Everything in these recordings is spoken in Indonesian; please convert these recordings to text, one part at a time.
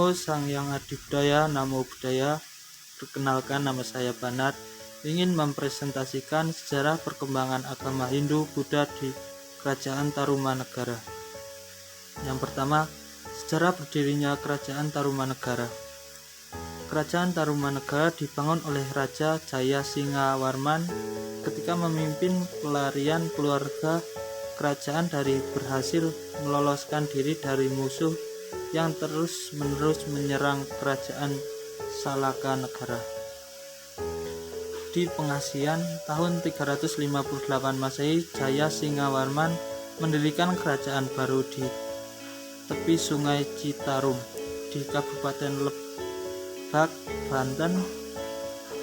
Namo Sang Hyang Adibudaya, Namo Buddhaya. Perkenalkan, nama saya Banat. Ingin mempresentasikan sejarah perkembangan agama Hindu Buddha di Kerajaan Tarumanegara. Yang pertama, sejarah berdirinya Kerajaan Tarumanegara. Kerajaan Tarumanegara dibangun oleh Raja Jayasingawarman ketika memimpin pelarian keluarga kerajaan dari berhasil meloloskan diri dari musuh yang terus-menerus menyerang kerajaan Salaka Negara. Di Pengasian tahun 358 Masehi, Jayasingawarman mendirikan kerajaan baru di tepi Sungai Citarum di Kabupaten Lebak, Banten,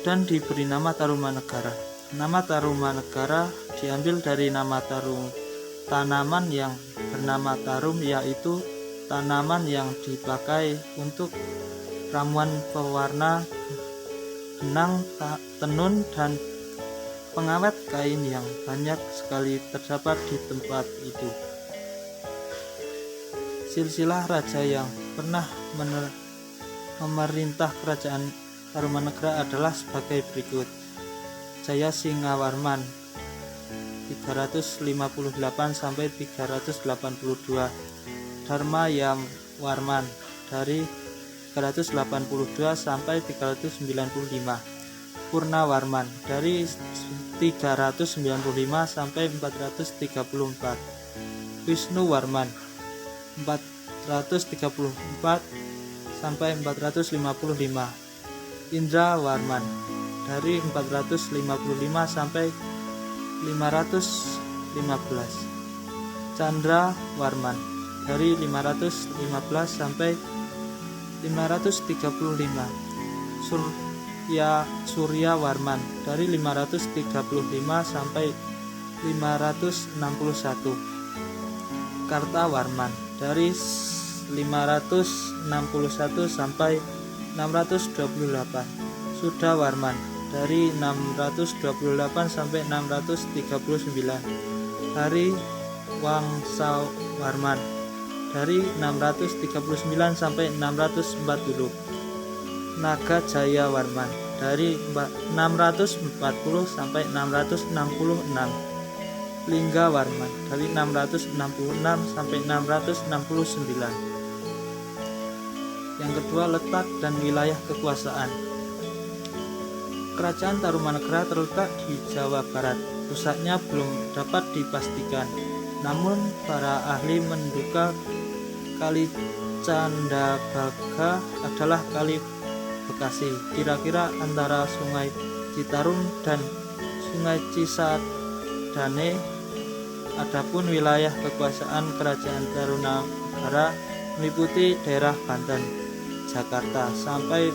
dan diberi nama Tarumanegara. Nama Tarumanegara diambil dari nama tanaman yang bernama tarum, yaitu tanaman yang dipakai untuk ramuan pewarna benang, tenun, dan pengawet kain yang banyak sekali terdapat di tempat itu. Silsilah raja yang pernah memerintah kerajaan Tarumanegara adalah sebagai berikut: Jayasingawarman 358 sampai 382, Dharmayawarman dari 382 sampai 395, Purnawarman dari 395 sampai 434, Wisnuwarman 434 sampai 455, Indrawarman dari 455 sampai 515, Candrawarman dari 515 sampai 535, Suryawarman dari 535 sampai 561, Kartawarman dari 561 sampai 628, Sudawarman dari 628 sampai 639, Hariwangsawarman dari 639 sampai 640, Nagajayawarman dari 640 sampai 666, Linggawarman dari 666 sampai 669. Yang kedua, letak dan wilayah kekuasaan. Kerajaan Tarumanegara terletak di Jawa Barat. Pusatnya belum dapat dipastikan, namun para ahli menduga Kali Candabaga adalah Kali Bekasi, kira-kira antara Sungai Citarum dan Sungai Cisadane. Adapun wilayah kekuasaan kerajaan Tarumanegara meliputi daerah Banten, Jakarta, sampai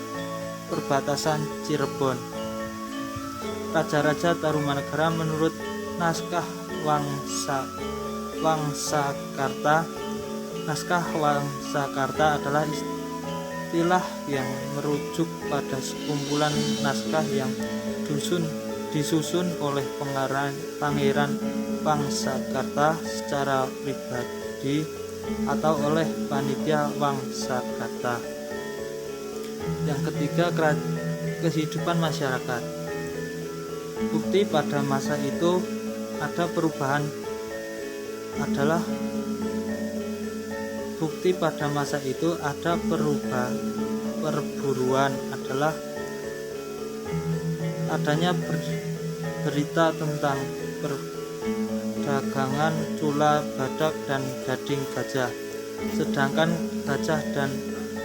perbatasan Cirebon. Raja-raja Tarumanegara menurut naskah Wangsakarta. Naskah Wangsakarta adalah istilah yang merujuk pada sekumpulan naskah yang disusun oleh Pangeran Wangsakarta secara pribadi atau oleh panitia Wangsakarta. Yang ketiga, kehidupan masyarakat. Bukti pada masa itu ada perburuan adalah adanya berita tentang perdagangan cula badak dan gading gajah, sedangkan gajah dan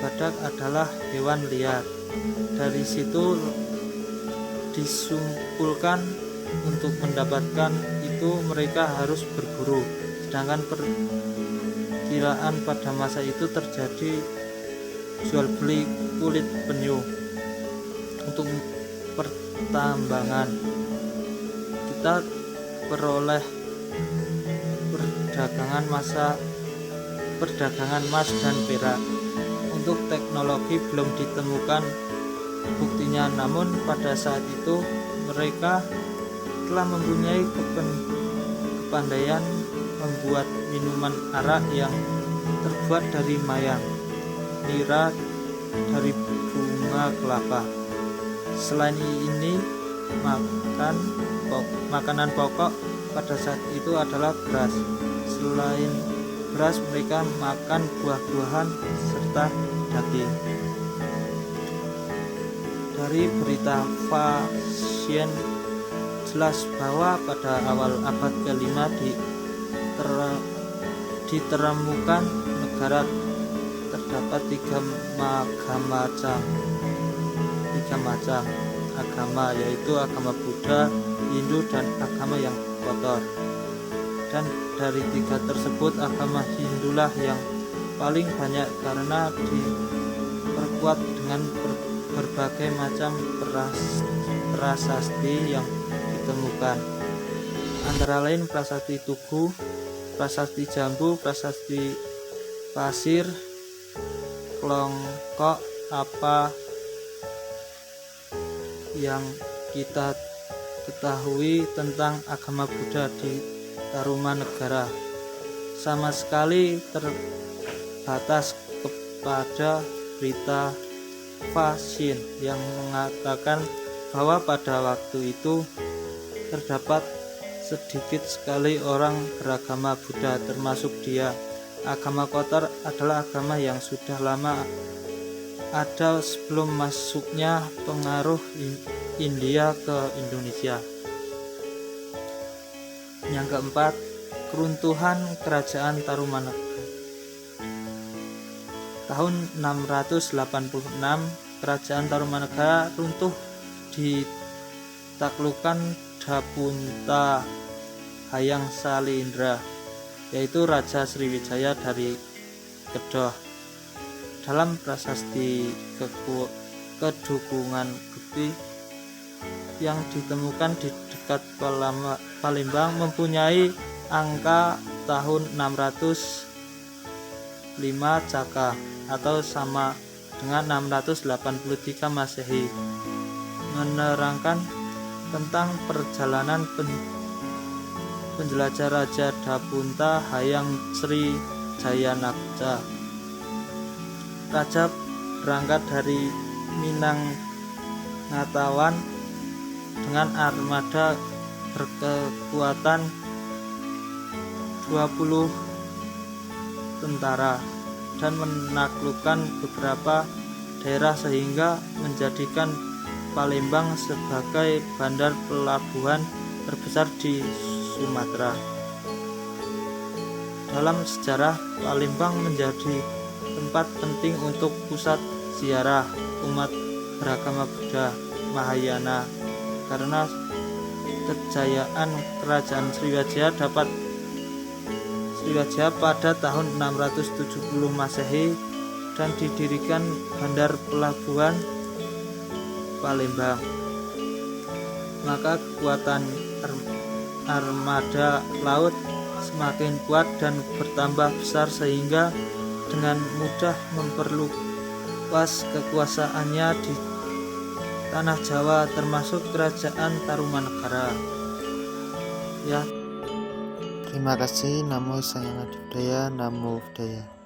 badak adalah hewan liar. Dari situ disimpulkan untuk mendapatkan itu mereka harus berburu, sedangkan perkiraan pada masa itu terjadi jual beli kulit penyu untuk pertambangan. Kita peroleh perdagangan emas dan perak. Untuk teknologi belum ditemukan buktinya, namun pada saat itu mereka telah mempunyai kepandaian membuat minuman arak yang terbuat dari mayang, nira, dari bunga kelapa. Selain ini, makanan pokok pada saat itu adalah beras. Selain beras, mereka makan buah-buahan serta daging. Dari berita Fashion jelas bahwa pada awal abad ke-5 ditemukan negara terdapat tiga macam agama, yaitu agama Buddha, Hindu, dan agama yang kotor. Dan dari tiga tersebut, agama Hindulah yang paling banyak karena diperkuat dengan berbagai macam prasasti yang ditemukan, antara lain prasasti Tugu, prasasti Jambu, prasasti Pasir, Klongkok. Apa yang kita ketahui tentang agama Buddha di Tarumanegara sama sekali terbatas kepada berita Fashion yang mengatakan bahwa pada waktu itu terdapat sedikit sekali orang beragama Buddha, termasuk dia. Agama kotor adalah agama yang sudah lama ada sebelum masuknya pengaruh India ke Indonesia. Yang keempat, keruntuhan Kerajaan Tarumanegara. Tahun 686, Kerajaan Tarumanegara runtuh ditaklukkan Dapunta Hayang Salindra, yaitu Raja Sriwijaya dari Kedoh. Dalam prasasti Kedukungan Bekti yang ditemukan di dekat Palembang mempunyai angka tahun 605 Caka atau sama dengan 683 Masehi, menerangkan tentang perjalanan penjelajah Raja Dapunta Hayang Sri Jayanagara. Raja berangkat dari Minangkabau dengan armada berkekuatan 20 tentara dan menaklukkan beberapa daerah sehingga menjadikan Palembang sebagai bandar pelabuhan terbesar di Sumatera. Dalam sejarah, Palembang menjadi tempat penting untuk pusat ziarah umat beragama Buddha Mahayana karena kejayaan Kerajaan Sriwijaya pada tahun 670 Masehi dan didirikan bandar pelabuhan Palembang. Maka kekuatan armada laut semakin kuat dan bertambah besar sehingga dengan mudah memperluas kekuasaannya di tanah Jawa termasuk Kerajaan Tarumanegara. Ya, terima kasih. Namo Sayang Adi Budaya, Namo Buddhaya.